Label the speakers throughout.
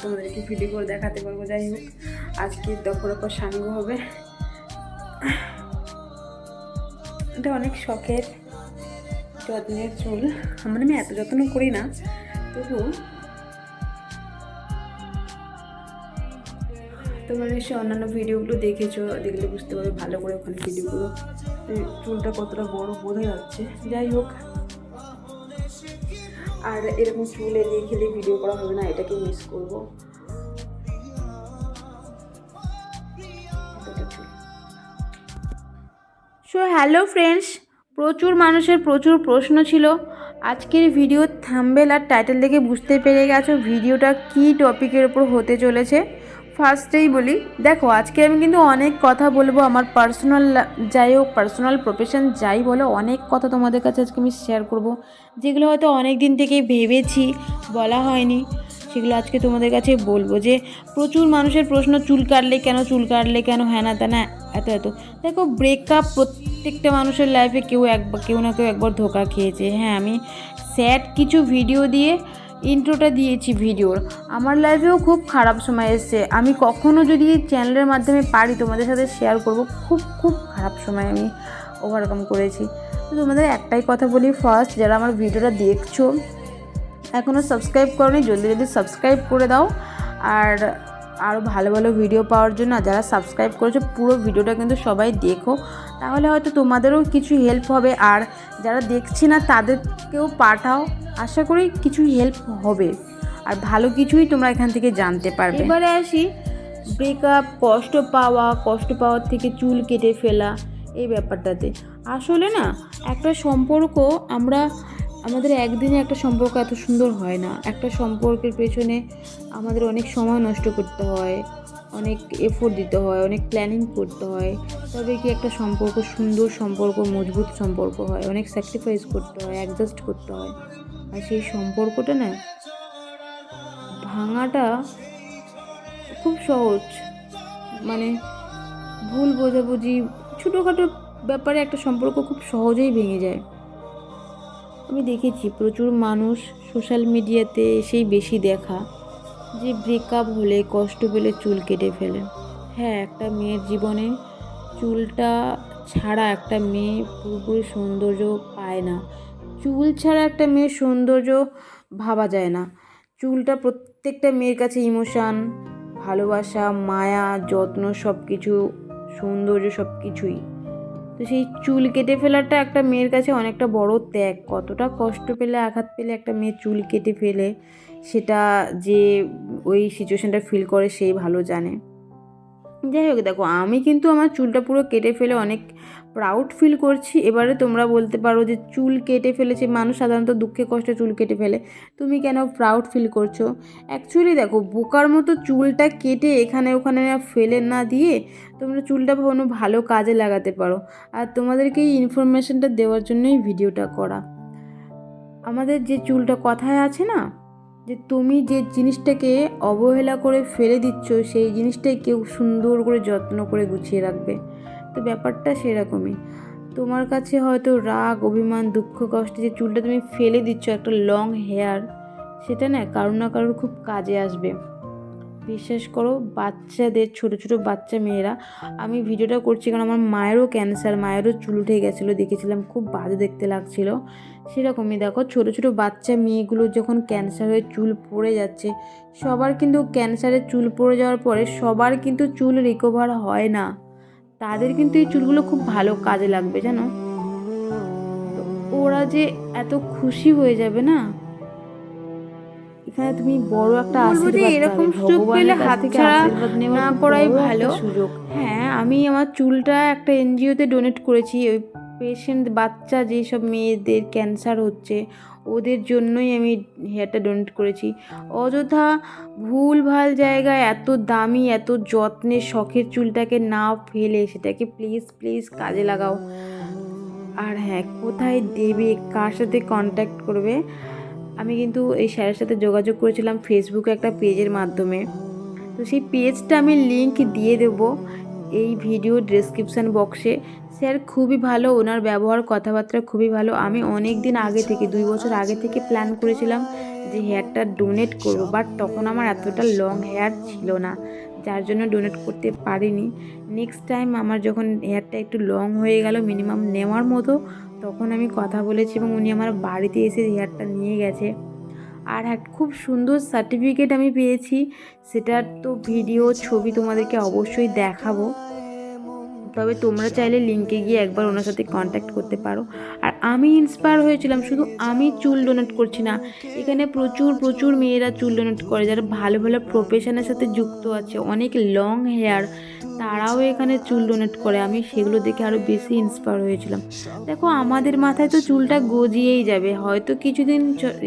Speaker 1: তোমাদেরকে ভিডিও করে দেখাতে পারবো। যাই হোক, আজকে দফর সাঙ্গ হবে। এটা অনেক শখের যত্নের চুল, মানে আমি এত যত্ন করি না, তবু তোমরা নিশ্চয়ই অন্যান্য ভিডিওগুলো দেখেছো, দেখলে বুঝতে পারবে ভালো করে ওখানে ভিডিওগুলো চুলটা কতটা বড় বোঝা যাচ্ছে। যাই হোক, আর এরকম চুল এলিয়ে খেলে ভিডিও করা হবে না, এটাকে মিস করবো। সো হ্যালো ফ্রেন্ডস, প্রচুর মানুষের প্রচুর প্রশ্ন ছিল। আজকের ভিডিও থাম্বনেল আর টাইটেল দেখে বুঝতে পেরে গেছো ভিডিওটা কী টপিকের ওপর হতে চলেছে। ফার্স্টেই বলি, দেখো আজকে আমি কিন্তু অনেক কথা বলবো, আমার পার্সোনাল যাই হোক, পার্সোনাল প্রফেশন যাই বলো, অনেক কথা তোমাদের কাছে আজকে আমি শেয়ার করব, যেগুলো হয়তো অনেক দিন থেকেই ভেবেছি, বলা হয়নি, সেগুলো আজকে তোমাদের কাছে বলবো। যে প্রচুর মানুষের প্রশ্ন, চুল কাটলে কেন, হ্যাঁ না তা না, এত দেখো, ব্রেকআপ প্রত্যেকটা মানুষের লাইফে কেউ না কেউ একবার ধোকা খেয়েছে। হ্যাঁ, আমি স্যাড কিছু ভিডিও দিয়ে ইন্ট্রোটা দিয়েছি ভিডিওর। আমার লাইফেও খুব খারাপ সময় এসছে, আমি কখনো যদি চ্যানেলের মাধ্যমে পারি তোমাদের সাথে শেয়ার করব, খুব খারাপ সময় আমি ওভারকাম করেছি। তো তোমাদের একটাই কথা বলি, ফার্স্ট যারা আমার ভিডিওটা দেখছো এখনও সাবস্ক্রাইব করোনি, জলদি সাবস্ক্রাইব করে দাও। আর আরও ভালো ভালো ভিডিও পাওয়ার জন্য যারা সাবস্ক্রাইব করেছো পুরো ভিডিওটা কিন্তু সবাই দেখো, তাহলে হয়তো তোমাদেরও কিছু হেল্প হবে। আর যারা দেখছি না তাদেরকেও পাঠাও, আশা করি কিছু হেল্প হবে আর ভালো কিছুই তোমরা এখান থেকে জানতে পারবে। এবারে আসি ব্রেকআপ, কষ্ট পাওয়ার থেকে চুল কেটে ফেলা, এই ব্যাপারটাতে। আসলে না, একটা সম্পর্ক আমাদের একদিনে একটা সম্পর্ক এত সুন্দর হয় না। একটা সম্পর্কের পেছনে আমাদের অনেক সময় নষ্ট করতে হয়, অনেক এফোর্ট দিতে হয়, অনেক প্ল্যানিং করতে হয়, তবে কি একটা সম্পর্ক সুন্দর সম্পর্ক, মজবুত সম্পর্ক হয়। অনেক স্যাক্রিফাইস করতে হয়, অ্যাডজাস্ট করতে হয়। আর সেই সম্পর্কটা না ভাঙাটা খুব সহজ, মানে ভুল বোঝাবুঝি, ছোটোখাটো ব্যাপারে একটা সম্পর্ক খুব সহজেই ভেঙে যায়। আমি দেখেছি প্রচুর মানুষ সোশ্যাল মিডিয়াতে এসেই বেশি দেখা যে ব্রেকআপ হলে, কষ্ট পেলে চুল কেটে ফেলে। হ্যাঁ, একটা মেয়ের জীবনে চুলটা ছাড়া একটা মেয়ে পুরোপুরি সৌন্দর্য পায় না। চুল ছাড়া একটা মেয়ের সৌন্দর্য ভাবা যায় না। চুলটা প্রত্যেকটা মেয়ের কাছে ইমোশান, ভালোবাসা, মায়া, যত্ন, সব কিছু, সৌন্দর্য সব কিছুই। তো সেই চুল কেটে ফেলাটা একটা মেয়ের কাছে অনেকটা বড় ত্যাগ। কতটা কষ্ট পেলে, আঘাত পেলে একটা মেয়ে চুল কেটে ফেলে, সেটা যে ওই সিচুয়েশানটা ফিল করে সেই ভালো জানে। যাই হোক, দেখো আমি কিন্তু আমার চুলটা পুরো কেটে ফেলে অনেক প্রাউড ফিল করছি। এবারে তোমরা বলতে পারো যে চুল কেটে ফেলেছে মানুষ সাধারণত দুঃখে কষ্টে চুল কেটে ফেলে, তুমি কেন প্রাউড ফিল করছো? অ্যাকচুয়ালি দেখো, বোকার মতো চুলটা কেটে এখানে ওখানে ফেলে না দিয়ে তোমরা চুলটা কোনো ভালো কাজে লাগাতে পারো। আর তোমাদেরকে এই ইনফরমেশনটা দেওয়ার জন্যই ভিডিওটা করা। আমাদের যে চুলটা কথায় আছে না, যে তুমি যে জিনিসটাকে অবহেলা করে ফেলে দিচ্ছ সেই জিনিসটাই কেউ সুন্দর করে যত্ন করে গুছিয়ে রাখবে। তো ব্যাপারটা সেরকমই। তোমার কাছে হয়তো রাগ, অভিমান, দুঃখ, কষ্টে যে চুলটা তুমি ফেলে দিচ্ছ, একটা লং হেয়ার, সেটা না কারোর না কারোর খুব কাজে আসবে। বিশ্বাস করো, বাচ্চাদের, ছোটো ছোটো বাচ্চা মেয়েরা, আমি ভিডিওটা করছি কারণ আমার মায়েরও ক্যান্সার, মায়েরও চুল উঠে গেছিলো, দেখেছিলাম খুব বাজে দেখতে লাগছিল। সেরকমই দেখো, ছোটো ছোটো বাচ্চা মেয়েগুলো যখন ক্যান্সার হয়ে চুল পড়ে যাচ্ছে, সবার কিন্তু ক্যান্সারের চুল পড়ে যাওয়ার পরে সবার কিন্তু চুল রিকভার হয় না। তাদের কিন্তু এই চুলগুলো খুব ভালো কাজে লাগবে, জানো। ওরা যে এত খুশি হয়ে যাবে না, এখানে তুমি বড় একটা আশীর্বাদ পাবে। এরকম সুযোগ পেলে হাতছাড়া না করাই ভালো সুযোগ। হ্যাঁ, আমি আমার চুলটা একটা এনজিওতে ডোনেট করেছি। ওই পেশেন্ট বাচ্চা যেসব মেয়েদের ক্যান্সার হচ্ছে ওদের জন্যই আমি হেয়ারটা ডোনেট করেছি। অযথা ভুলভাল জায়গায় এত দামি, এত যত্নের, শখের চুলটাকে না ফেলে সেটাকে প্লিজ কাজে লাগাও। আর হ্যাঁ, কোথায় দেবে, কার সাথে কন্ট্যাক্ট করবে, আমি কিন্তু এই স্যারের সাথে যোগাযোগ করেছিলাম ফেসবুকে একটা পেজের মাধ্যমে। তো সেই পেজটা আমি লিংক দিয়ে দেব এই ভিডিও ডেসক্রিপশান বক্সে। স্যার খুবই ভালো, ওনার ব্যবহার, কথাবার্তা খুবই ভালো। আমি অনেক দিন আগে থেকে, 2 বছর আগে থেকে প্ল্যান করেছিলাম যে হেয়ারটা ডোনেট করব, বাট তখন আমার এতটা লং হেয়ার ছিল না, যার জন্য ডোনেট করতে পারিনি। নেক্সট টাইম আমার যখন হেয়ারটা একটু লং হয়ে গেল মিনিমাম নেওয়ার মতো, তখন আমি কথা বলেছি এবং উনি আমার বাড়িতে এসে হেয়ারটা নিয়ে গেছে। আর খুব সুন্দর সার্টিফিকেট আমি পেয়েছি, সেটার তো ভিডিও ছবি তোমাদেরকে অবশ্যই দেখাবো। তবে তোমরা চাইলে লিঙ্কে গিয়ে একবার ওনার সাথে কন্ট্যাক্ট করতে পারো। আর আমি ইন্সপায়ার হয়েছিলাম, শুধু আমি চুল ডোনেট করছি না, এখানে প্রচুর প্রচুর মেয়েরা চুল ডোনেট করে যারা ভালো ভালো প্রফেশনের সাথে যুক্ত আছে, অনেক লং হেয়ার, তারাও এখানে চুল ডোনেট করে। আমি সেগুলো দেখে আরও বেশি ইন্সপায়ার হয়েছিলাম। দেখো আমাদের মাথায় তো চুলটা গজিয়েই যাবে, হয়তো কিছুদিন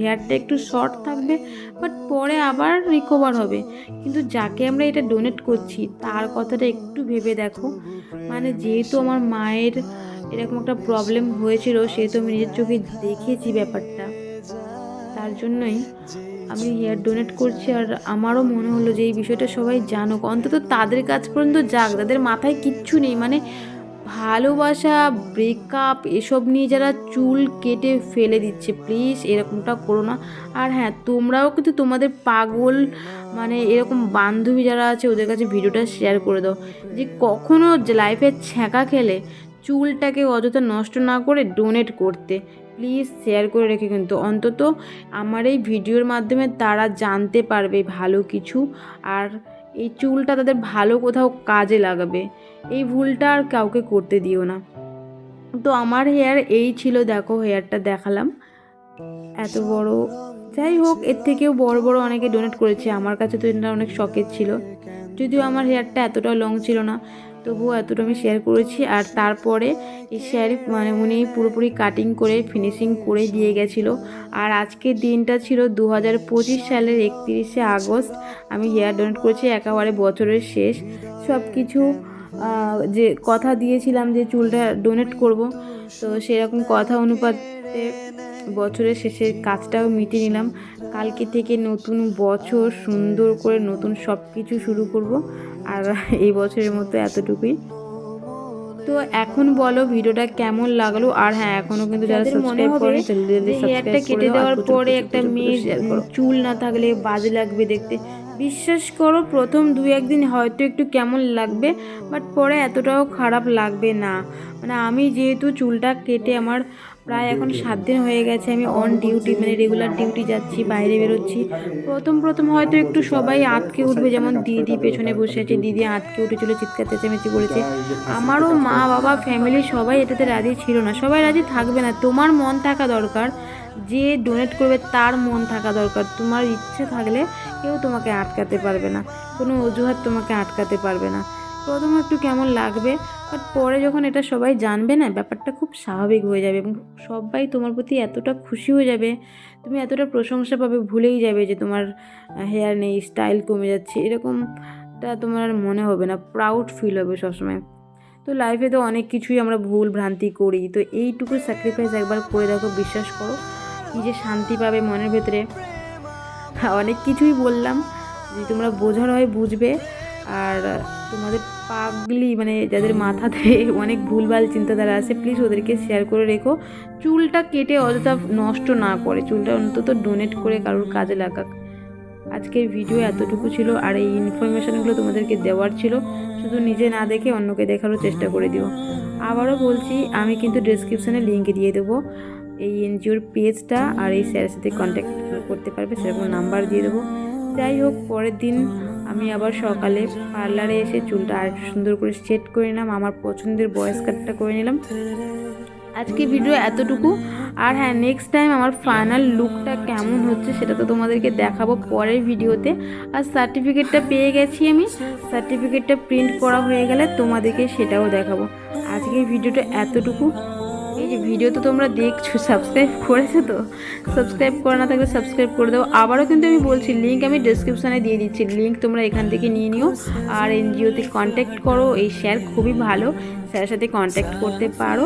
Speaker 1: হেয়ারটা একটু শর্ট থাকবে, বাট পরে আবার রিকভার হবে। কিন্তু যাকে আমরা এটা ডোনেট করছি তার কথাটা একটু ভেবে দেখো। মানে যেহেতু আমার মায়ের এরকম একটা প্রবলেম হয়েছিল, সেহেতু আমি নিজের চোখে দেখেছি ব্যাপারটা, তার জন্যই আমি হেয়ার ডোনেট করছি। আর আমারও মনে হলো যে এই বিষয়টা সবাই জানুক, অন্তত তাদের কাছ পর্যন্ত যাক যাদের মাথায় কিচ্ছু নেই, মানে ভালোবাসা, ব্রেকআপ এসব নিয়ে যারা চুল কেটে ফেলে দিচ্ছে। প্লিজ এরকমটা করো না। আর হ্যাঁ, তোমরাও কিন্তু তোমাদের পাগল মানে এরকম বান্ধবী যারা আছে ওদের কাছে ভিডিওটা শেয়ার করে দাও, যে কখনো লাইফে ছ্যাঁকা খেলে চুলটাকে অযথা নষ্ট না করে ডোনেট করতে। প্লিজ শেয়ার করে রেখে, কিন্তু অন্তত আমার এই ভিডিওর মাধ্যমে তারা জানতে পারবে ভালো কিছু, আর এই চুলটা তাদের ভালো কোথাও কাজে লাগাবে। এই ভুলটা আর কাউকে করতে দিও না। তো আমার হেয়ার এই ছিল, দেখো হেয়ারটা দেখালাম এত বড়। যাই হোক, এর থেকেও বড় বড় অনেকে ডোনেট করেছে, আমার কাছে তো এটা অনেক শখের ছিল। যদিও আমার হেয়ারটা এতটা লং ছিল না, তবুও এতটা আমি শেয়ার করেছি। আর তারপরে এই শেয়ার মানে উনি পুরোপুরি কাটিং করে ফিনিশিং করে দিয়ে গেছিলো। আর আজকের দিনটা ছিল 2025 সালের 31শে আগস্ট। আমি হেয়ার ডোনেট করেছি একেবারে বছরের শেষ। সব কিছু যে কথা দিয়েছিলাম যে চুলটা ডোনেট করব, তো সেরকম কথা অনুপাতে বছরের শেষে কাজটাও মিটিয়ে নিলাম। কালকে থেকে নতুন বছর, সুন্দর করে নতুন সব কিছু শুরু করব। আর এই বছরের মতো এতটুকুই। তো এখন বলো ভিডিওটা কেমন লাগলো। আর হ্যাঁ, এখনও কিন্তু যারা সাবস্ক্রাইব করে হেয়ারটা কেটে দেওয়ার পরে একটা মেয়ের চুল না থাকলে বাজে লাগবে দেখতে। বিশ্বাস করো, প্রথম 2-1 দিন হয়তো একটু কেমন লাগবে, বাট পরে এতটাও খারাপ লাগবে না। মানে আমি যেহেতু চুলটা কেটে আমার প্রায় এখন 7 দিন হয়ে গেছে, আমি অন ডিউটি মানে রেগুলার ডিউটি যাচ্ছি, বাইরে বেরোচ্ছি। প্রথম হয়তো একটু সবাই আটকে উঠবে, যেমন দিদি পেছনে বসে আছে, দিদি আটকে উঠেছিল, চিৎকার চেঁচামেচি করেছে। আমারও মা বাবা ফ্যামিলি সবাই এটাতে রাজি ছিল না। সবাই রাজি থাকবে না, তোমার মন থাকা দরকার, যে ডোনেট করবে তার মন থাকা দরকার। তোমার ইচ্ছে থাকলে কেউ তোমাকে আটকাতে পারবে না, কোনো অজুহাত তোমাকে আটকাতে পারবে না। প্রথমে একটু কেমন লাগবে, বাট পরে যখন এটা সবাই জানবে না, ব্যাপারটা খুব স্বাভাবিক হয়ে যাবে এবং সবাই তোমার প্রতি এতটা খুশি হয়ে যাবে, তুমি এতটা প্রশংসা পাবে, ভুলেই যাবে যে তোমার হেয়ার নেই, স্টাইল কমে যাচ্ছে, এরকমটা তোমার আর মনে হবে না, প্রাউড ফিল হবে সবসময়। তো লাইফে তো অনেক কিছুই আমরা ভুল ভ্রান্তি করি, তো এইটুকু স্যাক্রিফাইস একবার করে দেখো, বিশ্বাস করো কী যে শান্তি পাবে মনের ভেতরে। অনেক কিছুই বললাম, যে তোমরা বোঝার হয় বুঝবে। আর তোমাদের পাগলি মানে যাদের মাথাতে অনেক ভুলভাল চিন্তাধারা আছে, প্লিজ ওদেরকে শেয়ার করে রেখো। চুলটা কেটে অযথা নষ্ট না করে, চুলটা অন্তত ডোনেট করে কারোর কাজে লাগাক। আজকের ভিডিও এতটুকু ছিল, আর এই ইনফরমেশানগুলো তোমাদেরকে দেওয়ার ছিল, শুধু নিজে না দেখে অন্যকে দেখারও চেষ্টা করে দিও। আবারও বলছি, আমি কিন্তু ডেসক্রিপশানে লিঙ্ক দিয়ে দেবো এই এনজিওর পেজটা, আর এই স্যারের সাথে কন্ট্যাক্ট করতে পারবে, সেরকম নাম্বার দিয়ে দেবো। যাই হোক, পরের দিন আমি আবার সকালে পার্লারে এসে চুলটা আর সুন্দর করে সেট করে নিলাম, আমার পছন্দের বয়েস কাটটা করে নিলাম। আজকে ভিডিও এতটুকু। আর হ্যাঁ, নেক্সট টাইম আমার ফাইনাল লুকটা কেমন হচ্ছে সেটা তো তোমাদেরকে দেখাবো পরের ভিডিওতে। আর সার্টিফিকেটটা পেয়ে গেছি আমি, সার্টিফিকেটটা প্রিন্ট করা হয়ে গেলে তোমাদেরকে সেটাও দেখাবো। আজকের ভিডিওটা এতটুকু। এই যে ভিডিও তো তোমরা দেখছো, সাবস্ক্রাইব করেছো তো? সাবস্ক্রাইব করা না থাকলে সাবস্ক্রাইব করে দাও। আবারও কিন্তু আমি বলছি, লিঙ্ক আমি ডেসক্রিপশানে দিয়ে দিচ্ছি, লিঙ্ক তোমরা এখান থেকে নিয়ে নিও। আর এনজিওতে কন্ট্যাক্ট করো, এই শেয়ার খুবই ভালো, স্যারের সাথে কন্ট্যাক্ট করতে পারো।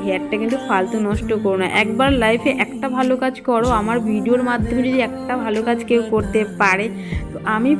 Speaker 1: হেয়ারটা কিন্তু ফালতু নষ্ট করো না, একবার লাইফে একটা ভালো কাজ করো। আমার ভিডিওর মাধ্যমে যদি একটা ভালো কাজ কেউ করতে পারে, তো আমি